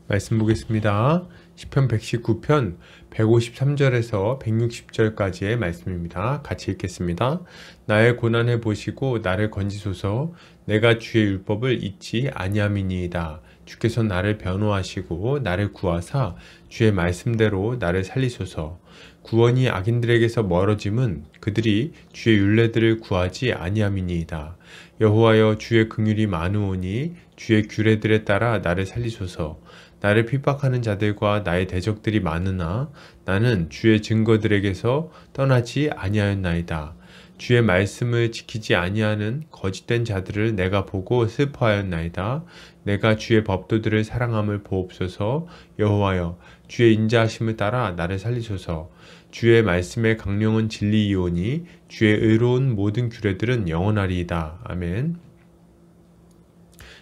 말씀 보겠습니다. 시편 119편 153절에서 160절까지의 말씀입니다. 같이 읽겠습니다. 나의 고난을 보시고 나를 건지소서. 내가 주의 율법을 잊지 아니함이니이다. 주께서 나를 변호하시고 나를 구하사 주의 말씀대로 나를 살리소서. 구원이 악인들에게서 멀어짐은 그들이 주의 율례들을 구하지 아니함이니이다. 여호와여, 주의 긍휼이 많으오니 주의 규례들에 따라 나를 살리소서. 나를 핍박하는 자들과 나의 대적들이 많으나 나는 주의 증거들에게서 떠나지 아니하였나이다. 주의 말씀을 지키지 아니하는 거짓된 자들을 내가 보고 슬퍼하였나이다. 내가 주의 법도들을 사랑함을 보옵소서. 여호와여, 주의 인자하심을 따라 나를 살리소서. 주의 말씀의 강령은 진리이오니 주의 의로운 모든 규례들은 영원하리이다. 아멘.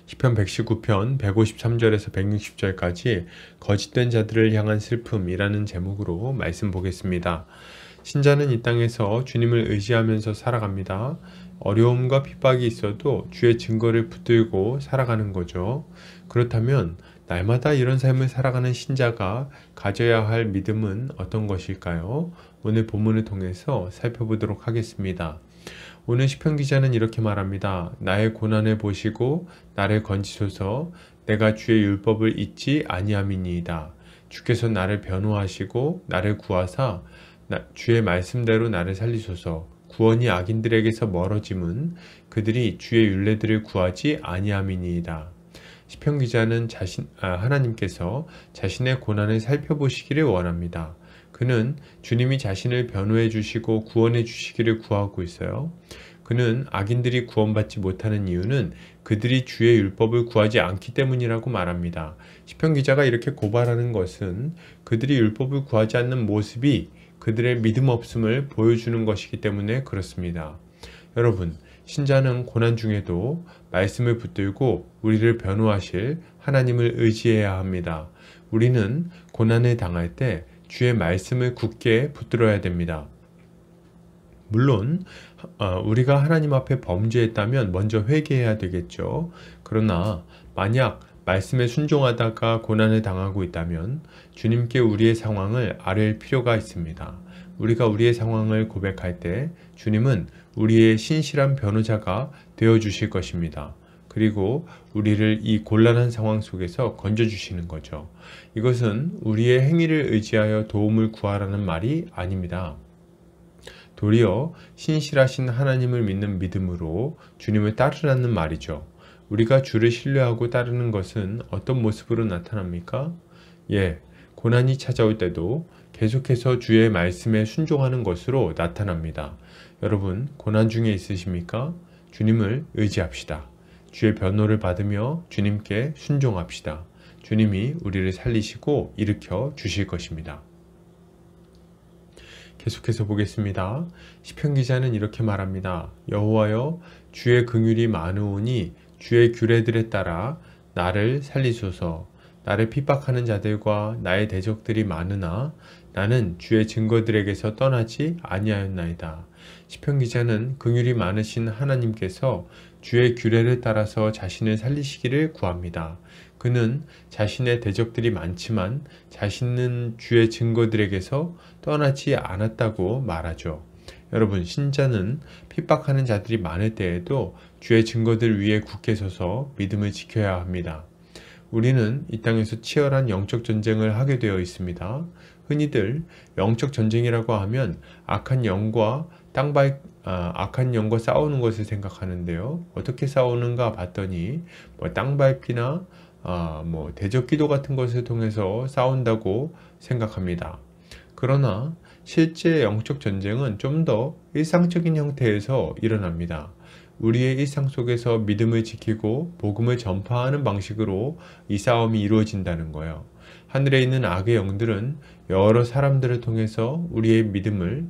시편 119편 153절에서 160절까지 거짓된 자들을 향한 슬픔이라는 제목으로 말씀 보겠습니다. 신자는 이 땅에서 주님을 의지하면서 살아갑니다. 어려움과 핍박이 있어도 주의 증거를 붙들고 살아가는 거죠. 그렇다면 날마다 이런 삶을 살아가는 신자가 가져야 할 믿음은 어떤 것일까요? 오늘 본문을 통해서 살펴보도록 하겠습니다. 오늘 시편 기자는 이렇게 말합니다. 나의 고난을 보시고 나를 건지소서. 내가 주의 율법을 잊지 아니함이니이다. 주께서 나를 변호하시고 나를 구하사 주의 말씀대로 나를 살리소서. 구원이 악인들에게서 멀어짐은 그들이 주의 율례들을 구하지 아니함이니이다. 시편 기자는 하나님께서 자신의 고난을 살펴보시기를 원합니다. 그는 주님이 자신을 변호해 주시고 구원해 주시기를 구하고 있어요. 그는 악인들이 구원받지 못하는 이유는 그들이 주의 율법을 구하지 않기 때문이라고 말합니다. 시편 기자가 이렇게 고발하는 것은 그들이 율법을 구하지 않는 모습이 그들의 믿음 없음을 보여주는 것이기 때문에 그렇습니다. 여러분, 신자는 고난 중에도 말씀을 붙들고 우리를 변호하실 하나님을 의지해야 합니다. 우리는 고난을 당할 때 주의 말씀을 굳게 붙들어야 됩니다. 물론 우리가 하나님 앞에 범죄했다면 먼저 회개해야 되겠죠. 그러나 만약 말씀에 순종하다가 고난을 당하고 있다면 주님께 우리의 상황을 아뢰 필요가 있습니다. 우리가 우리의 상황을 고백할 때 주님은 우리의 신실한 변호자가 되어주실 것입니다. 그리고 우리를 이 곤란한 상황 속에서 건져주시는 거죠. 이것은 우리의 행위를 의지하여 도움을 구하라는 말이 아닙니다. 도리어 신실하신 하나님을 믿는 믿음으로 주님을 따르라는 말이죠. 우리가 주를 신뢰하고 따르는 것은 어떤 모습으로 나타납니까? 고난이 찾아올 때도 계속해서 주의 말씀에 순종하는 것으로 나타납니다. 여러분, 고난 중에 있으십니까? 주님을 의지합시다. 주의 변호를 받으며 주님께 순종합시다. 주님이 우리를 살리시고 일으켜 주실 것입니다. 계속해서 보겠습니다. 시편 기자는 이렇게 말합니다. 여호와여, 주의 긍휼이 많으오니 주의 규례들에 따라 나를 살리소서. 나를 핍박하는 자들과 나의 대적들이 많으나 나는 주의 증거들에게서 떠나지 아니하였나이다. 시편 기자는 긍휼이 많으신 하나님께서 주의 규례를 따라서 자신을 살리시기를 구합니다. 그는 자신의 대적들이 많지만 자신은 주의 증거들에게서 떠나지 않았다고 말하죠. 여러분, 신자는 핍박하는 자들이 많을 때에도 주의 증거들 위에 굳게 서서 믿음을 지켜야 합니다. 우리는 이 땅에서 치열한 영적 전쟁을 하게 되어 있습니다. 흔히들 영적 전쟁이라고 하면 악한 영과 싸우는 것을 생각하는데요. 어떻게 싸우는가 봤더니 땅밟기나 대적 기도 같은 것을 통해서 싸운다고 생각합니다. 그러나 실제 영적 전쟁은 좀 더 일상적인 형태에서 일어납니다. 우리의 일상 속에서 믿음을 지키고 복음을 전파하는 방식으로 이 싸움이 이루어진다는 거예요. 하늘에 있는 악의 영들은 여러 사람들을 통해서 우리의 믿음을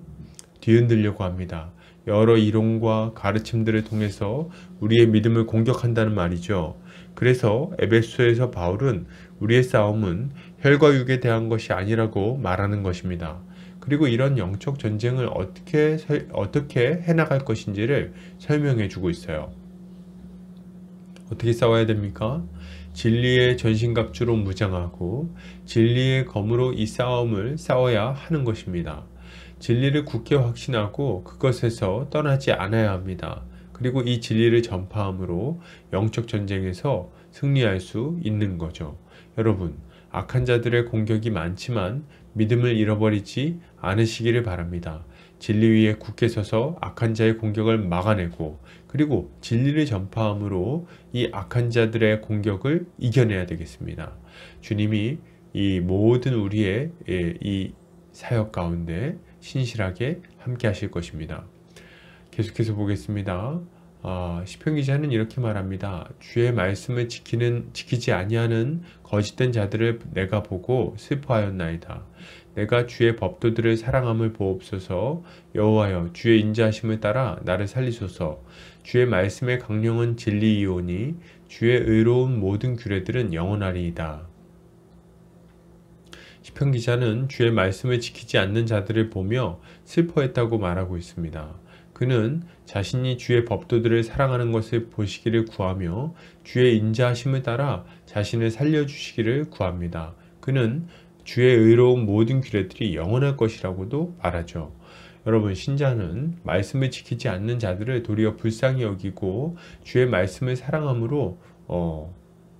뒤흔들려고 합니다. 여러 이론과 가르침들을 통해서 우리의 믿음을 공격한다는 말이죠. 그래서 에베소에서 바울은 우리의 싸움은 혈과 육에 대한 것이 아니라고 말하는 것입니다. 그리고 이런 영적 전쟁을 어떻게 해나갈 것인지를 설명해 주고 있어요. 어떻게 싸워야 됩니까? 진리의 전신갑주로 무장하고 진리의 검으로 이 싸움을 싸워야 하는 것입니다. 진리를 굳게 확신하고 그것에서 떠나지 않아야 합니다. 그리고 이 진리를 전파함으로 영적 전쟁에서 승리할 수 있는 거죠. 여러분, 악한 자들의 공격이 많지만 믿음을 잃어버리지 않으시기를 바랍니다. 진리 위에 굳게 서서 악한 자의 공격을 막아내고 그리고 진리를 전파함으로 이 악한 자들의 공격을 이겨내야 되겠습니다. 주님이 이 모든 우리의 이 사역 가운데 신실하게 함께 하실 것입니다. 계속해서 보겠습니다. 시편 기자는 이렇게 말합니다. 주의 말씀을 지키지 아니하는 거짓된 자들을 내가 보고 슬퍼하였나이다. 내가 주의 법도들을 사랑함을 보옵소서. 여호와여, 주의 인자하심을 따라 나를 살리소서. 주의 말씀의 강령은 진리이오니 주의 의로운 모든 규례들은 영원하리이다. 시편 기자는 주의 말씀을 지키지 않는 자들을 보며 슬퍼했다고 말하고 있습니다. 그는 자신이 주의 법도들을 사랑하는 것을 보시기를 구하며 주의 인자하심을 따라 자신을 살려주시기를 구합니다. 그는 주의 의로운 모든 규례들이 영원할 것이라고도 말하죠. 여러분, 신자는 말씀을 지키지 않는 자들을 도리어 불쌍히 여기고 주의 말씀을 사랑함으로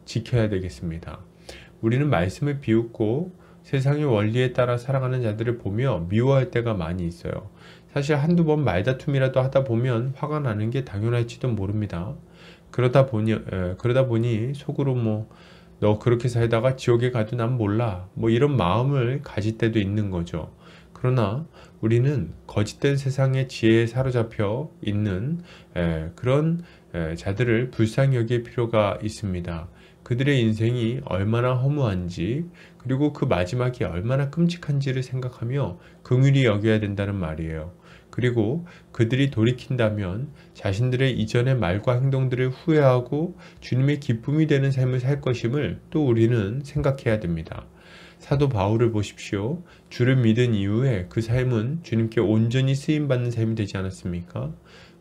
지켜야 되겠습니다. 우리는 말씀을 비웃고 세상의 원리에 따라 살아가는 자들을 보며 미워할 때가 많이 있어요. 사실 한두 번 말다툼이라도 하다 보면 화가 나는 게 당연할지도 모릅니다. 그러다 보니 속으로 너 그렇게 살다가 지옥에 가도 난 몰라 이런 마음을 가질 때도 있는 거죠. 그러나 우리는 거짓된 세상의 지혜에 사로잡혀 있는 그런 자들을 불쌍히 여길 필요가 있습니다. 그들의 인생이 얼마나 허무한지 그리고 그 마지막이 얼마나 끔찍한지를 생각하며 긍휼히 여겨야 된다는 말이에요. 그리고 그들이 돌이킨다면 자신들의 이전의 말과 행동들을 후회하고 주님의 기쁨이 되는 삶을 살 것임을 또 우리는 생각해야 됩니다. 사도 바울을 보십시오. 주를 믿은 이후에 그 삶은 주님께 온전히 쓰임받는 삶이 되지 않았습니까?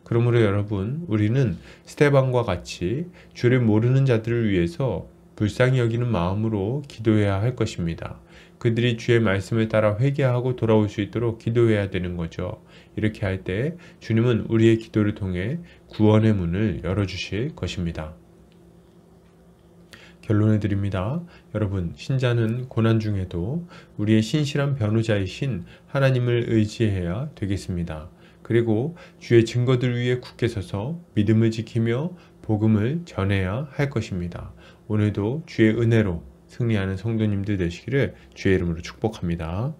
그러므로 여러분, 우리는 스데반과 같이 주를 모르는 자들을 위해서 불쌍히 여기는 마음으로 기도해야 할 것입니다. 그들이 주의 말씀을 따라 회개하고 돌아올 수 있도록 기도해야 되는 거죠. 이렇게 할 때 주님은 우리의 기도를 통해 구원의 문을 열어주실 것입니다. 결론을 드립니다. 여러분, 신자는 고난 중에도 우리의 신실한 변호자이신 하나님을 의지해야 되겠습니다. 그리고 주의 증거들 위에 굳게 서서 믿음을 지키며 복음을 전해야 할 것입니다. 오늘도 주의 은혜로 승리하는 성도님들 되시기를 주의 이름으로 축복합니다.